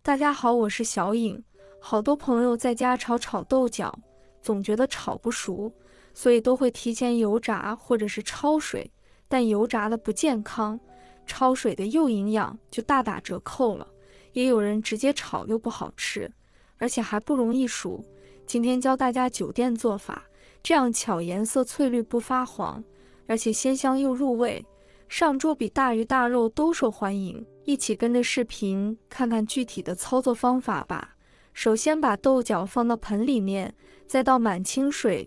大家好，我是小颖。好多朋友在家炒豆角，总觉得炒不熟，所以都会提前油炸或者是焯水。但油炸的不健康，焯水的又营养，就大打折扣了。也有人直接炒又不好吃，而且还不容易熟。今天教大家酒店做法，这样巧颜色翠绿不发黄，而且鲜香又入味，上桌比大鱼大肉都受欢迎。一起跟着视频看看具体的操作方法吧。首先把豆角放到盆里面，再倒满清水，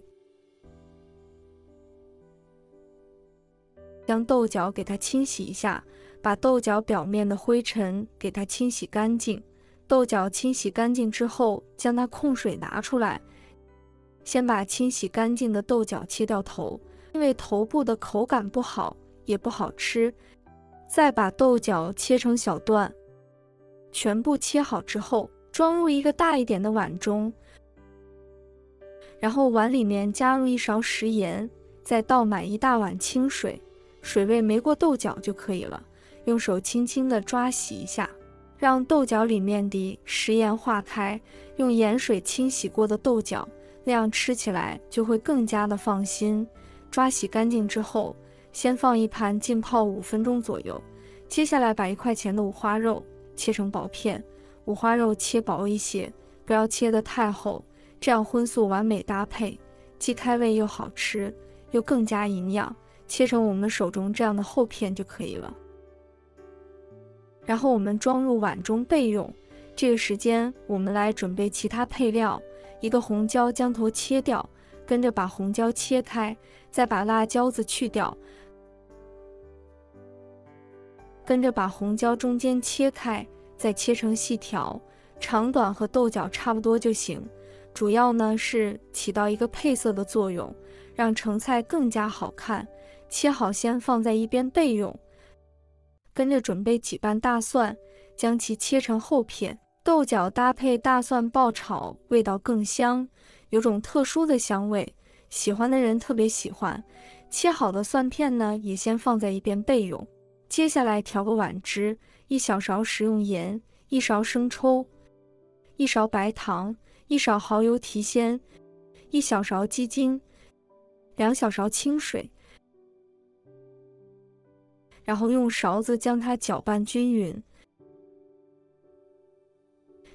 将豆角给它清洗一下，把豆角表面的灰尘给它清洗干净。豆角清洗干净之后，将它控水拿出来，先把清洗干净的豆角切掉头，因为头部的口感不好，也不好吃。再把豆角切成小段，全部切好之后，装入一个大一点的碗中，然后碗里面加入1勺食盐，再倒满1大碗清水，水位没过豆角就可以了。用手轻轻地抓洗一下，让豆角里面的食盐化开，用盐水清洗过的豆角，那样吃起来就会更加的放心。抓洗干净之后，先放一盘浸泡5分钟左右。接下来把1块钱的五花肉切成薄片，五花肉切薄一些，不要切得太厚，这样荤素完美搭配，既开胃又好吃，又更加营养。切成我们手中这样的厚片就可以了。然后我们装入碗中备用。这个时间我们来准备其他配料。一个红椒将头切掉，跟着把红椒切开，再把辣椒子去掉，跟着把红椒中间切开，再切成细条，长短和豆角差不多就行。主要呢是起到一个配色的作用，让成菜更加好看。切好先放在一边备用。跟着准备几瓣大蒜，将其切成厚片。豆角搭配大蒜爆炒，味道更香，有种特殊的香味，喜欢的人特别喜欢。切好的蒜片呢，也先放在一边备用。接下来调个碗汁，1小勺食用盐，1勺生抽，1勺白糖，1勺蚝油提鲜，1小勺鸡精，2小勺清水，然后用勺子将它搅拌均匀。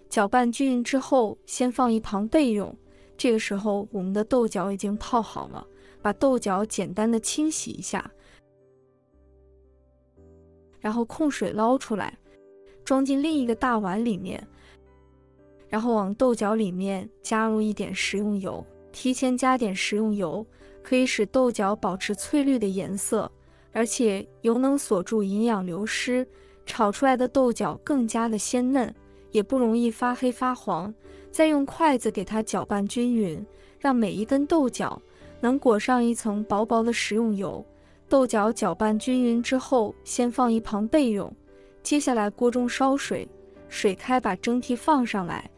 搅拌均匀之后，先放一旁备用。这个时候我们的豆角已经泡好了，把豆角简单的清洗一下，然后控水捞出来，装进另一个大碗里面，然后往豆角里面加入一点食用油。提前加点食用油，可以使豆角保持翠绿的颜色，而且油能锁住营养流失，炒出来的豆角更加的鲜嫩，也不容易发黑发黄。再用筷子给它搅拌均匀，让每一根豆角能裹上一层薄薄的食用油。豆角搅拌均匀之后，先放一旁备用。接下来锅中烧水，水开把蒸屉放上来，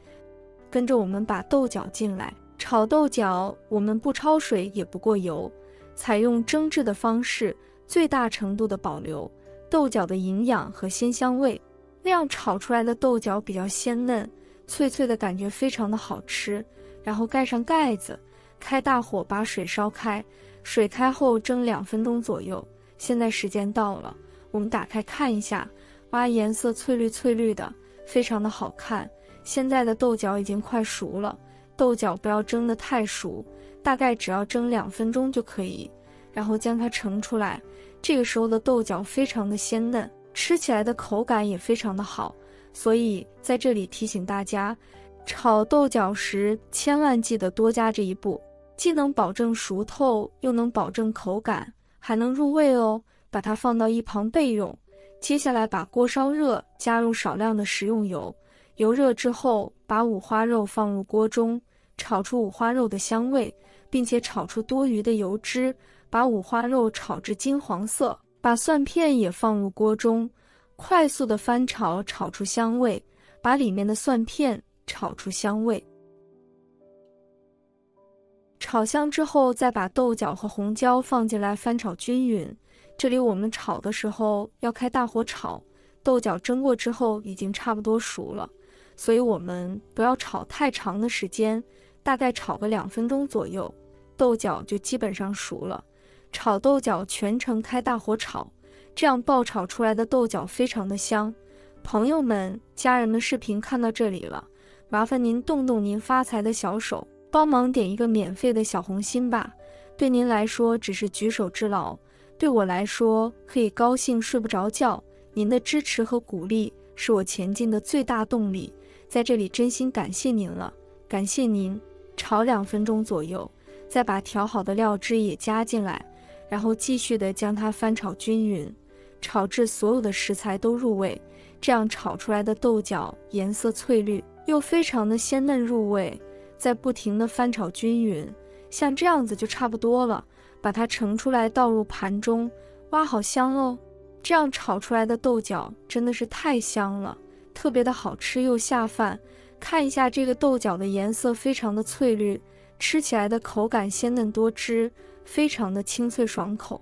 跟着我们把豆角进来。炒豆角我们不焯水也不过油，采用蒸制的方式，最大程度的保留豆角的营养和鲜香味，那样炒出来的豆角比较鲜嫩，脆脆的感觉非常的好吃。然后盖上盖子，开大火把水烧开，水开后蒸2分钟左右。现在时间到了，我们打开看一下，哇，颜色翠绿翠绿的，非常的好看。现在的豆角已经快熟了，豆角不要蒸得太熟，大概只要蒸2分钟就可以。然后将它盛出来，这个时候的豆角非常的鲜嫩，吃起来的口感也非常的好。所以在这里提醒大家，炒豆角时千万记得多加这一步，既能保证熟透，又能保证口感，还能入味哦。把它放到一旁备用。接下来把锅烧热，加入少量的食用油，油热之后把五花肉放入锅中，炒出五花肉的香味，并且炒出多余的油脂，把五花肉炒至金黄色。把蒜片也放入锅中，快速的翻炒，炒出香味，把里面的蒜片炒出香味。炒香之后，再把豆角和红椒放进来翻炒均匀。这里我们炒的时候要开大火炒，豆角蒸过之后已经差不多熟了，所以我们不要炒太长的时间，大概炒个2分钟左右，豆角就基本上熟了。炒豆角全程开大火炒，这样爆炒出来的豆角非常的香。朋友们、家人们，视频看到这里了，麻烦您动动您发财的小手，帮忙点一个免费的小红心吧。对您来说只是举手之劳，对我来说可以高兴睡不着觉。您的支持和鼓励是我前进的最大动力，在这里真心感谢您了，感谢您。炒2分钟左右，再把调好的料汁也加进来，然后继续的将它翻炒均匀，炒至所有的食材都入味，这样炒出来的豆角颜色翠绿，又非常的鲜嫩入味。再不停的翻炒均匀，像这样子就差不多了，把它盛出来倒入盘中，哇，好香哦！这样炒出来的豆角真的是太香了，特别的好吃又下饭。看一下这个豆角的颜色非常的翠绿，吃起来的口感鲜嫩多汁，非常的清脆爽口。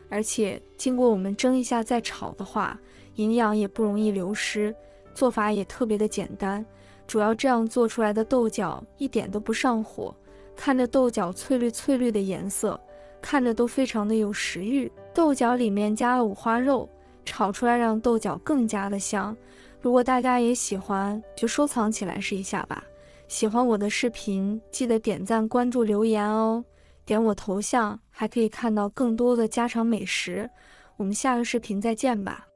而且经过我们蒸一下再炒的话，营养也不容易流失，做法也特别的简单。主要这样做出来的豆角一点都不上火，看着豆角翠绿翠绿的颜色，看着都非常的有食欲。豆角里面加了五花肉，炒出来让豆角更加的香。如果大家也喜欢，就收藏起来试一下吧。喜欢我的视频，记得点赞、关注、留言哦。点我头像还可以看到更多的家常美食。我们下个视频再见吧。